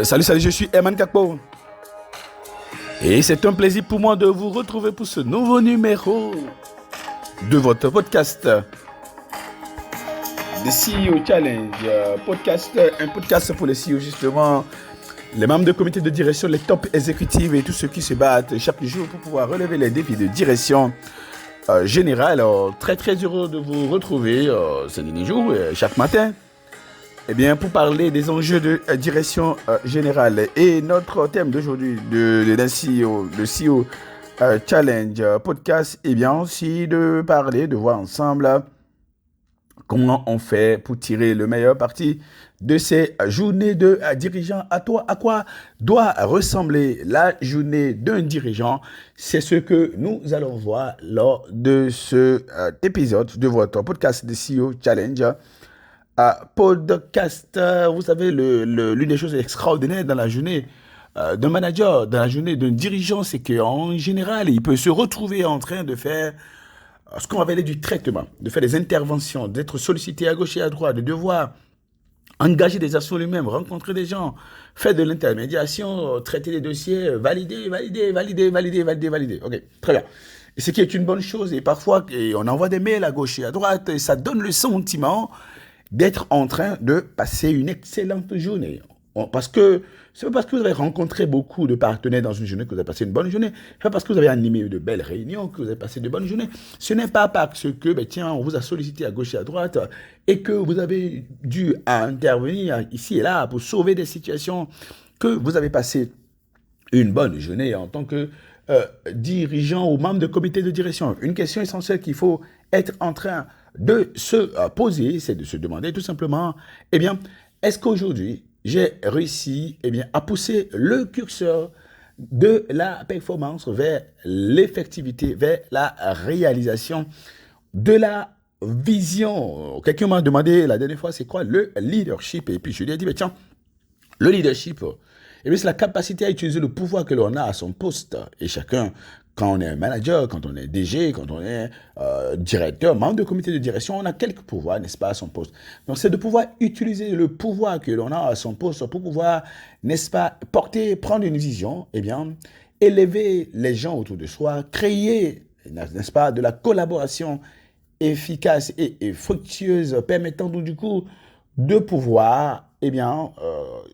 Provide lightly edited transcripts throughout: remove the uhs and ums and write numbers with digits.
Salut, je suis Herman Kakpo. Et c'est un plaisir pour moi de vous retrouver pour ce nouveau numéro de votre podcast The CEO Challenge. Un podcast pour les CEO justement, les membres de comité de direction, les top exécutifs et tous ceux qui se battent chaque jour pour pouvoir relever les défis de direction générale. Alors, très heureux de vous retrouver ces derniers jours, chaque matin. Eh bien, pour parler des enjeux de direction générale et notre thème d'aujourd'hui le CEO Challenge podcast, eh bien, c'est de parler, de voir ensemble comment on fait pour tirer le meilleur parti de ces journées de dirigeants. À quoi doit ressembler la journée d'un dirigeant? C'est ce que nous allons voir lors de cet épisode de votre podcast de CEO Challenge. Podcast, vous savez, l'une des choses extraordinaires dans la journée d'un manager, dans la journée d'un dirigeant, c'est qu'en général, il peut se retrouver en train de faire ce qu'on va appeler du traitement, de faire des interventions, d'être sollicité à gauche et à droite, de devoir engager des actions lui-même, rencontrer des gens, faire de l'intermédiation, traiter les dossiers, valider. Ok, très bien. Et ce qui est une bonne chose, et parfois, on envoie des mails à gauche et à droite, et ça donne le sentiment d'être en train de passer une excellente journée. Parce que c'est pas parce que vous avez rencontré beaucoup de partenaires dans une journée que vous avez passé une bonne journée. C'est pas parce que vous avez animé de belles réunions que vous avez passé de bonnes journées. Ce n'est pas parce que, on vous a sollicité à gauche et à droite et que vous avez dû intervenir ici et là pour sauver des situations que vous avez passé une bonne journée en tant que dirigeant ou membre de comité de direction. Une question essentielle qu'il faut être en train de se poser, c'est de se demander tout simplement, est-ce qu'aujourd'hui, j'ai réussi à pousser le curseur de la performance vers l'effectivité, vers la réalisation de la vision? Quelqu'un m'a demandé la dernière fois, c'est quoi le leadership? Et puis je lui ai dit, le leadership, c'est la capacité à utiliser le pouvoir que l'on a à son poste. Et chacun, quand on est un manager, quand on est DG, quand on est directeur, membre de comité de direction, on a quelques pouvoirs, n'est-ce pas, à son poste. Donc, c'est de pouvoir utiliser le pouvoir que l'on a à son poste pour pouvoir, n'est-ce pas, prendre une vision, élever les gens autour de soi, créer, n'est-ce pas, de la collaboration efficace et fructueuse, permettant donc du coup de pouvoir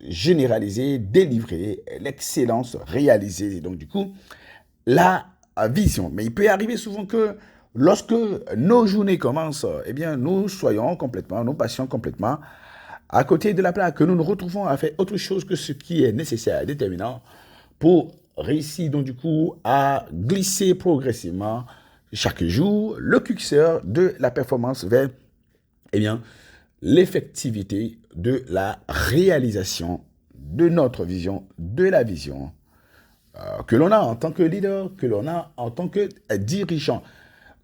généraliser, délivrer l'excellence, réaliser donc du coup la vision. Mais il peut arriver souvent que lorsque nos journées commencent, nous passions complètement à côté de la plaque, que nous nous retrouvons à faire autre chose que ce qui est nécessaire et déterminant pour réussir donc du coup à glisser progressivement chaque jour le curseur de la performance vers l'effectivité de la réalisation de notre vision, de la vision que l'on a en tant que leader, que l'on a en tant que dirigeant.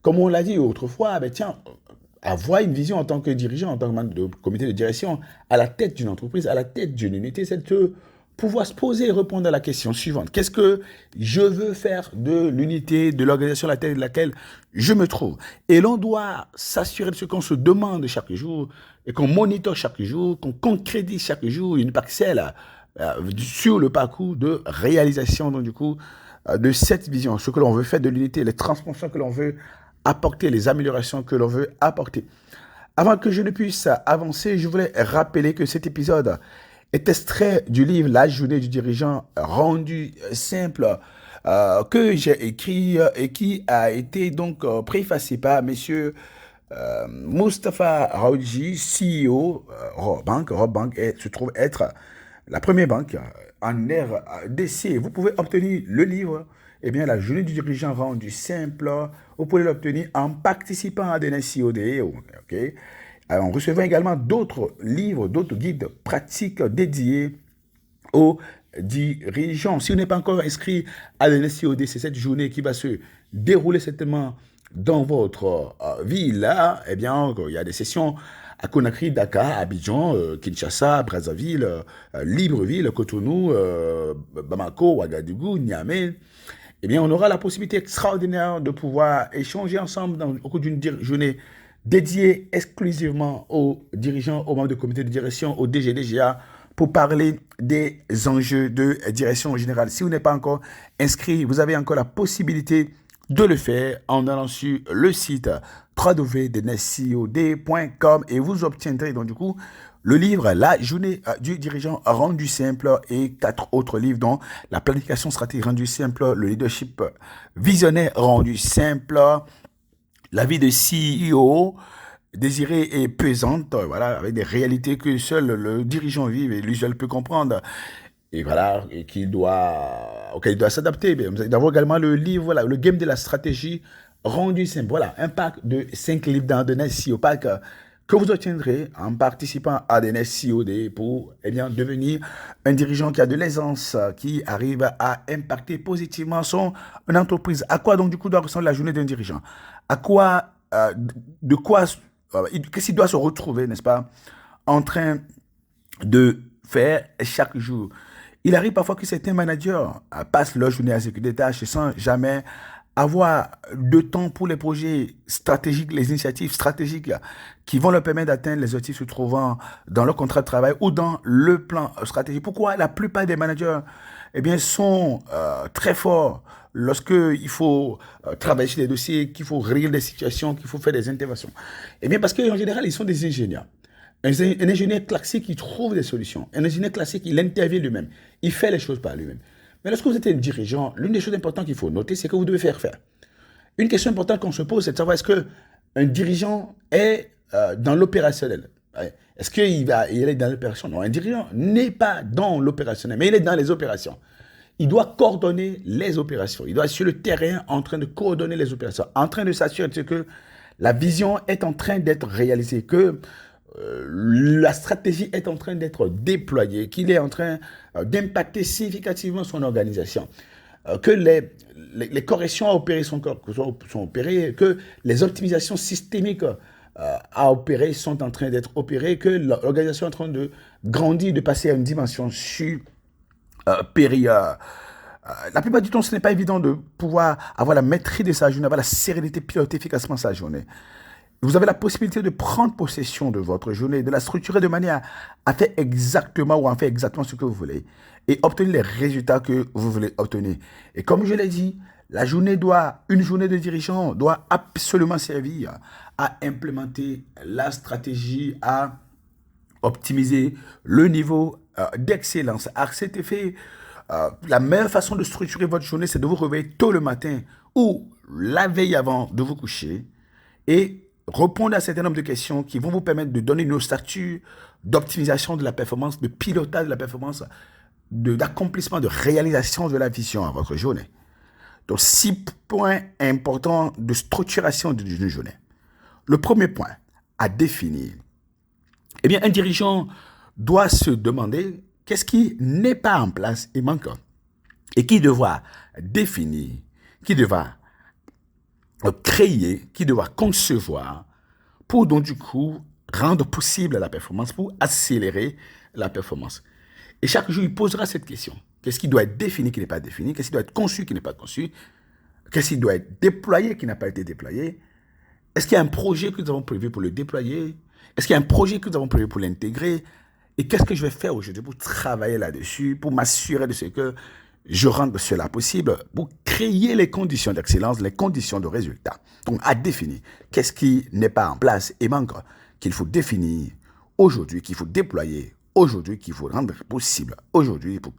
Comme on l'a dit autrefois, avoir une vision en tant que dirigeant, en tant que membre de comité de direction, à la tête d'une entreprise, à la tête d'une unité, c'est de pouvoir se poser et répondre à la question suivante. Qu'est-ce que je veux faire de l'unité, de l'organisation à la tête de laquelle je me trouve? Et l'on doit s'assurer de ce qu'on se demande chaque jour et qu'on monitore chaque jour, qu'on concrétise chaque jour une parcelle sur le parcours de réalisation donc, du coup, de cette vision, ce que l'on veut faire de l'unité, les transformations que l'on veut apporter, les améliorations que l'on veut apporter. Avant que je ne puisse avancer, je voulais rappeler que cet épisode est extrait du livre La journée du dirigeant rendu simple que j'ai écrit et qui a été donc préfacé par messieurs Mustapha Raoudji, CEO Robbank. Robbank se trouve être la première banque en RDC. Vous pouvez obtenir le livre, La journée du dirigeant rendu simple. Vous pouvez l'obtenir en participant à des COD. Okay? En recevant également d'autres livres, d'autres guides pratiques dédiés aux dirigeants. Si vous n'êtes pas encore inscrit à l'NSCOD, c'est cette journée qui va se dérouler certainement dans votre ville. Là, il y a des sessions à Conakry, Dakar, Abidjan, Kinshasa, Brazzaville, Libreville, Cotonou, Bamako, Ouagadougou, Niamey. On aura la possibilité extraordinaire de pouvoir échanger ensemble au cours d'une journée dédiée exclusivement aux dirigeants, aux membres de comité de direction, aux DG, DGA, pour parler des enjeux de direction générale. Si vous n'êtes pas encore inscrit, vous avez encore la possibilité de le faire en allant sur le site www.cod.com et vous obtiendrez donc du coup le livre La journée du dirigeant rendu simple et 4 autres livres dont la planification stratégique rendue simple, le leadership visionnaire rendu simple, la vie de CEO désirée et pesante, voilà, avec des réalités que seul le dirigeant vit et lui seul peut comprendre. Et voilà, et auquel il doit s'adapter. Vous allez avoir également le livre, voilà, le game de la stratégie rendu simple. Voilà, un pack de 5 livres dans de SEO pack que vous obtiendrez en participant à des SEOD pour devenir un dirigeant qui a de l'aisance, qui arrive à impacter positivement son entreprise. À quoi donc du coup doit ressembler la journée d'un dirigeant? À quoi, qu'est-ce qu'il doit se retrouver, n'est-ce pas, en train de faire chaque jour? Il arrive parfois que certains managers passent leur journée à exécuter des tâches sans jamais avoir de temps pour les projets stratégiques, les initiatives stratégiques qui vont leur permettre d'atteindre les objectifs se trouvant dans leur contrat de travail ou dans le plan stratégique. Pourquoi la plupart des managers sont très forts lorsqu'il faut travailler sur des dossiers, qu'il faut régler des situations, qu'il faut faire des interventions? Parce qu'en général, ils sont des ingénieurs. Un ingénieur classique, il trouve des solutions. Un ingénieur classique, il intervient lui-même. Il fait les choses par lui-même. Mais lorsque vous êtes un dirigeant, l'une des choses importantes qu'il faut noter, c'est que vous devez faire faire. Une question importante qu'on se pose, c'est de savoir est-ce qu'un dirigeant est dans l'opérationnel. Est-ce qu'il est dans l'opération? Non, un dirigeant n'est pas dans l'opérationnel, mais il est dans les opérations. Il doit coordonner les opérations. Il doit être sur le terrain en train de coordonner les opérations, en train de s'assurer que la vision est en train d'être réalisée, que la stratégie est en train d'être déployée, qu'il est en train d'impacter significativement son organisation, que les corrections à opérer sont opérées, que les optimisations systémiques à opérer sont en train d'être opérées, que l'organisation est en train de grandir, de passer à une dimension supérieure. La plupart du temps, ce n'est pas évident de pouvoir avoir la maîtrise de sa journée, avoir la sérénité, piloter efficacement sa journée. Vous avez la possibilité de prendre possession de votre journée, de la structurer de manière à faire exactement ou à faire exactement ce que vous voulez et obtenir les résultats que vous voulez obtenir. Et comme je l'ai dit, une journée de dirigeant doit absolument servir à implémenter la stratégie, à optimiser le niveau d'excellence. À cet effet, la meilleure façon de structurer votre journée, c'est de vous réveiller tôt le matin ou la veille avant de vous coucher et répondre à un certain nombre de questions qui vont vous permettre de donner une ossature d'optimisation de la performance, de pilotage de la performance, d'accomplissement, de réalisation de la vision à votre journée. Donc, 6 points importants de structuration d'une journée. Le premier point à définir. Un dirigeant doit se demander qu'est-ce qui n'est pas en place et manquant et qui devra définir, qui devra créer, qui devra concevoir pour donc du coup rendre possible la performance, pour accélérer la performance. Et chaque jour, il posera cette question. Qu'est-ce qui doit être défini qui n'est pas défini? Qu'est-ce qui doit être conçu qui n'est pas conçu? Qu'est-ce qui doit être déployé qui n'a pas été déployé? Est-ce qu'il y a un projet que nous avons prévu pour le déployer? Est-ce qu'il y a un projet que nous avons prévu pour l'intégrer? Et qu'est-ce que je vais faire aujourd'hui pour travailler là-dessus, pour m'assurer de ce que je rende cela possible, pour créer les conditions d'excellence, les conditions de résultat. Donc, à définir qu'est-ce qui n'est pas en place et manque, qu'il faut définir aujourd'hui, qu'il faut déployer aujourd'hui, qu'il faut rendre possible aujourd'hui pour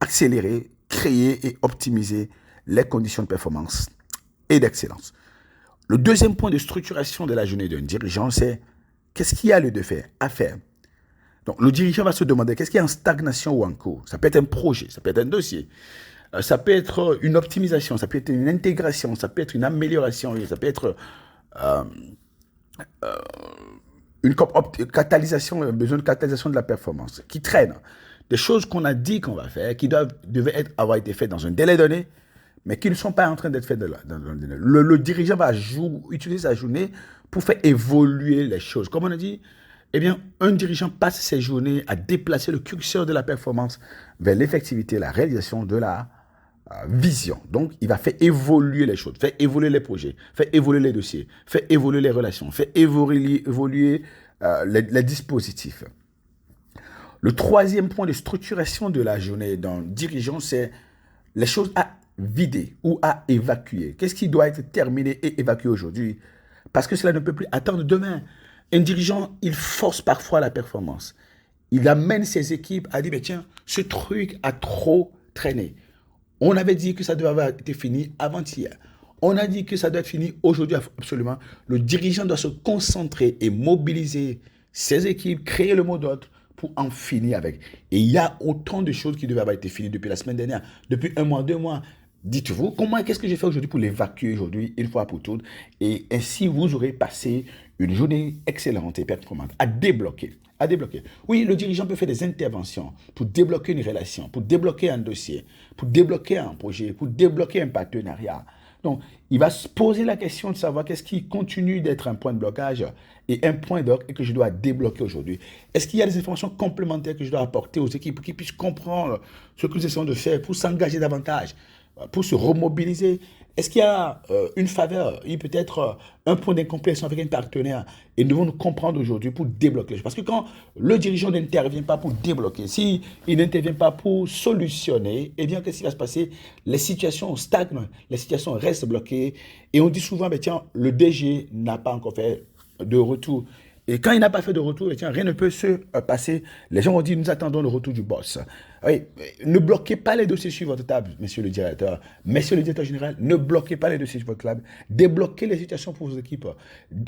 accélérer, créer et optimiser les conditions de performance et d'excellence. Le deuxième point de structuration de la journée d'un dirigeant, c'est qu'est-ce qu'il y a lieu de faire, à faire. Donc, le dirigeant va se demander qu'est-ce qui est en stagnation ou en cours. Ça peut être un projet, ça peut être un dossier, ça peut être une optimisation, ça peut être une intégration, ça peut être une amélioration, ça peut être une catalysation, un besoin de catalysation de la performance qui traîne. Des choses qu'on a dit qu'on va faire, qui devaient avoir été faites dans un délai donné, mais qui ne sont pas en train d'être faites dans un délai. Le dirigeant va utiliser sa journée pour faire évoluer les choses. Comme on a dit, un dirigeant passe ses journées à déplacer le curseur de la performance vers l'effectivité, la réalisation de la vision. Donc, il va faire évoluer les choses, faire évoluer les projets, faire évoluer les dossiers, faire évoluer les relations, faire évoluer les dispositifs. Le troisième point de structuration de la journée d'un dirigeant, c'est les choses à vider ou à évacuer. Qu'est-ce qui doit être terminé et évacué aujourd'hui? Parce que cela ne peut plus attendre demain. Un dirigeant, il force parfois la performance. Il amène ses équipes à dire, mais tiens, ce truc a trop traîné. On avait dit que ça devait avoir été fini avant-hier. On a dit que ça doit être fini aujourd'hui absolument. Le dirigeant doit se concentrer et mobiliser ses équipes, créer le mot d'ordre pour en finir avec. Et il y a autant de choses qui devaient avoir été finies depuis la semaine dernière, depuis un mois, 2 mois. Dites-vous, qu'est-ce que j'ai fait aujourd'hui pour l'évacuer aujourd'hui, une fois pour toutes. Et ainsi, vous aurez passé une journée excellente et performante à débloquer. À débloquer. Oui, le dirigeant peut faire des interventions pour débloquer une relation, pour débloquer un dossier, pour débloquer un projet, pour débloquer un partenariat. Donc, il va se poser la question de savoir qu'est-ce qui continue d'être un point de blocage et un point d'orgue et que je dois débloquer aujourd'hui. Est-ce qu'il y a des informations complémentaires que je dois apporter aux équipes pour qu'ils puissent comprendre ce que nous essayons de faire, pour s'engager davantage, pour se remobiliser? Est-ce qu'il y a une faveur, il peut être un point d'incompréhension avec un partenaire et nous devons nous comprendre aujourd'hui pour débloquer. Parce que quand le dirigeant n'intervient pas pour débloquer, s'il n'intervient pas pour solutionner, eh bien, qu'est-ce qui va se passer? Les situations stagnent, les situations restent bloquées et on dit souvent, mais tiens, le DG n'a pas encore fait de retour. Et quand il n'a pas fait de retour, eh tiens, rien ne peut se passer. Les gens ont dit, nous attendons le retour du boss. Oui, ne bloquez pas les dossiers sur votre table, monsieur le directeur. Monsieur le directeur général, ne bloquez pas les dossiers sur votre table. Débloquez les situations pour vos équipes.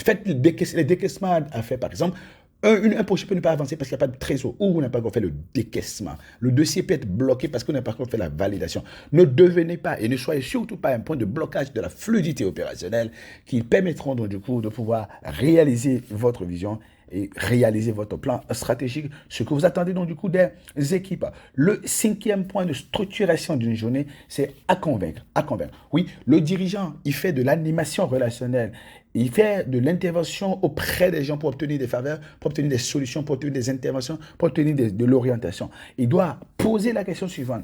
Faites les décaissements à faire, par exemple. Un projet peut ne pas avancer parce qu'il n'y a pas de trésor ou on n'a pas encore fait le décaissement. Le dossier peut être bloqué parce qu'on n'a pas encore fait la validation. Ne devenez pas et ne soyez surtout pas un point de blocage de la fluidité opérationnelle qui permettront donc du coup de pouvoir réaliser votre vision et réaliser votre plan stratégique, ce que vous attendez donc du coup des équipes. Le cinquième point de structuration d'une journée, c'est à convaincre, à convaincre. Oui, le dirigeant, il fait de l'animation relationnelle, il fait de l'intervention auprès des gens pour obtenir des faveurs, pour obtenir des solutions, pour obtenir des interventions, pour obtenir de l'orientation. Il doit poser la question suivante.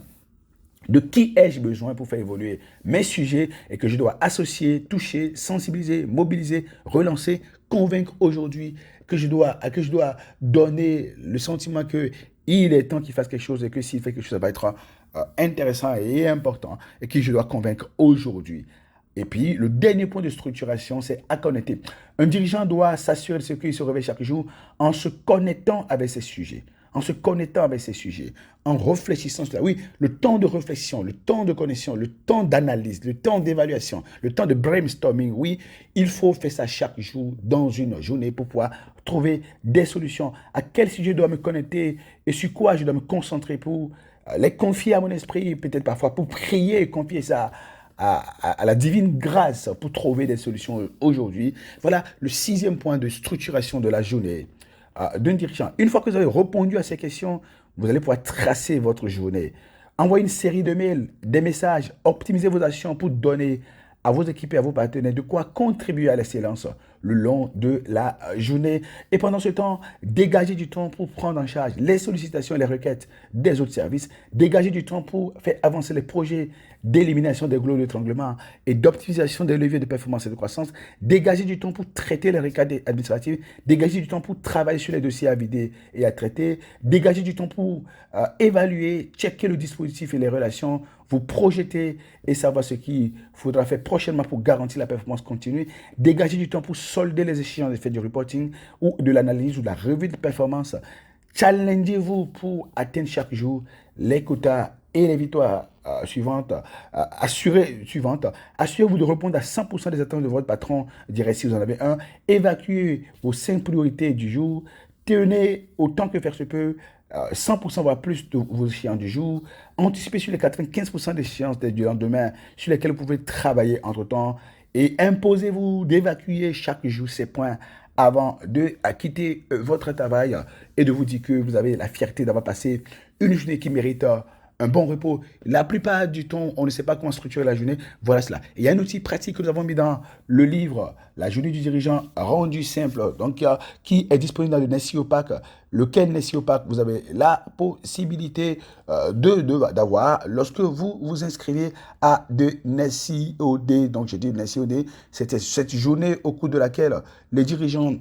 De qui ai-je besoin pour faire évoluer mes sujets et que je dois associer, toucher, sensibiliser, mobiliser, relancer, convaincre aujourd'hui, que je dois donner le sentiment qu'il est temps qu'il fasse quelque chose et que s'il fait quelque chose, ça va être intéressant et important et que je dois convaincre aujourd'hui. Et puis, le dernier point de structuration, c'est à connecter. Un dirigeant doit s'assurer de ce qu'il se réveille chaque jour en se connectant avec ses sujets, en se connectant avec ses sujets, en réfléchissant sur cela. Oui, le temps de réflexion, le temps de connexion, le temps d'analyse, le temps d'évaluation, le temps de brainstorming, oui, il faut faire ça chaque jour dans une journée pour pouvoir trouver des solutions. À quel sujet je dois me connecter et sur quoi je dois me concentrer pour les confier à mon esprit, peut-être parfois pour prier et confier ça à la divine grâce pour trouver des solutions aujourd'hui. Voilà le sixième point de structuration de la journée d'un dirigeant. Une fois que vous avez répondu à ces questions, vous allez pouvoir tracer votre journée. Envoyez une série de mails, des messages, optimisez vos actions pour donner à vos équipes et à vos partenaires de quoi contribuer à l'excellence le long de la journée. Et pendant ce temps, dégagez du temps pour prendre en charge les sollicitations et les requêtes des autres services. Dégagez du temps pour faire avancer les projets d'élimination des goulots d'étranglement et d'optimisation des leviers de performance et de croissance. Dégagez du temps pour traiter les requêtes administratives. Dégagez du temps pour travailler sur les dossiers à vider et à traiter. Dégagez du temps pour évaluer, checker le dispositif et les relations, vous projeter et savoir ce qu'il faudra faire prochainement pour garantir la performance continue. Dégagez du temps pour solder les échéances effets du reporting ou de l'analyse ou de la revue de performance. Challengez-vous pour atteindre chaque jour les quotas et les victoires suivantes. Assurez-vous de répondre à 100% des attentes de votre patron, direct si vous en avez un. Évacuez vos 5 priorités du jour. Tenez autant que faire se peut 100% voire plus de vos échéances du jour. Anticipez sur les 95% des échéances du lendemain sur lesquelles vous pouvez travailler entre-temps. Et imposez-vous d'évacuer chaque jour ces points avant de quitter votre travail et de vous dire que vous avez la fierté d'avoir passé une journée qui mérite un bon repos. La plupart du temps, on ne sait pas comment structurer la journée. Voilà cela. Et il y a un outil pratique que nous avons mis dans le livre, La journée du dirigeant rendu simple, donc qui est disponible dans le NSIO Pack. Lequel NSIO Pack, vous avez la possibilité d'avoir lorsque vous vous inscrivez à de NSIOD. Donc, je dis NSIOD, c'était cette journée au cours de laquelle les dirigeants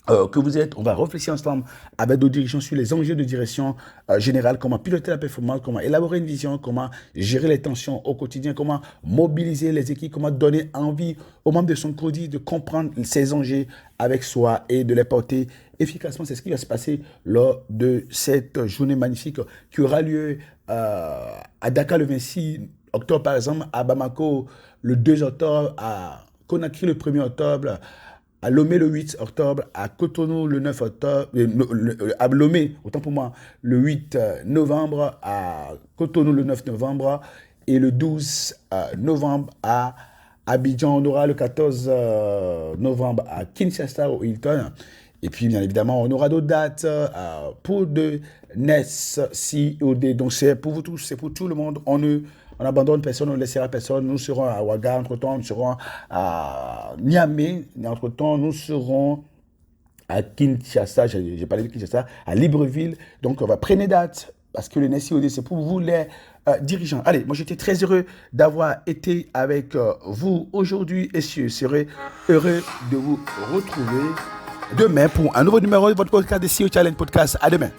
que vous êtes. On va réfléchir ensemble avec nos dirigeants sur les enjeux de direction générale, comment piloter la performance, comment élaborer une vision, comment gérer les tensions au quotidien, comment mobiliser les équipes, comment donner envie aux membres de son CODI de comprendre ces enjeux avec soi et de les porter efficacement. C'est ce qui va se passer lors de cette journée magnifique qui aura lieu à Dakar le 26 octobre, par exemple, à Bamako le 2 octobre, à Conakry le 1er octobre, à Lomé le 8 octobre, à Cotonou le 9 octobre, à Lomé, autant pour moi, le 8 novembre, à Cotonou le 9 novembre, et le 12 novembre à Abidjan. On aura le 14 novembre à Kinshasa, au Hilton. Et puis, bien évidemment, on aura d'autres dates pour de NES, COD. Donc, c'est pour vous tous, c'est pour tout le monde. On abandonne personne, on ne laissera personne. Nous serons à Ouaga, entre-temps, nous serons à Niamey. Entre-temps, nous serons à Kinshasa, j'ai parlé de Kinshasa, à Libreville. Donc, on va prendre date parce que le NES-COD, c'est pour vous les dirigeants. Allez, moi, j'étais très heureux d'avoir été avec vous aujourd'hui et je serai heureux de vous retrouver demain pour un nouveau numéro de votre podcast de CEO Challenge Podcast. À demain.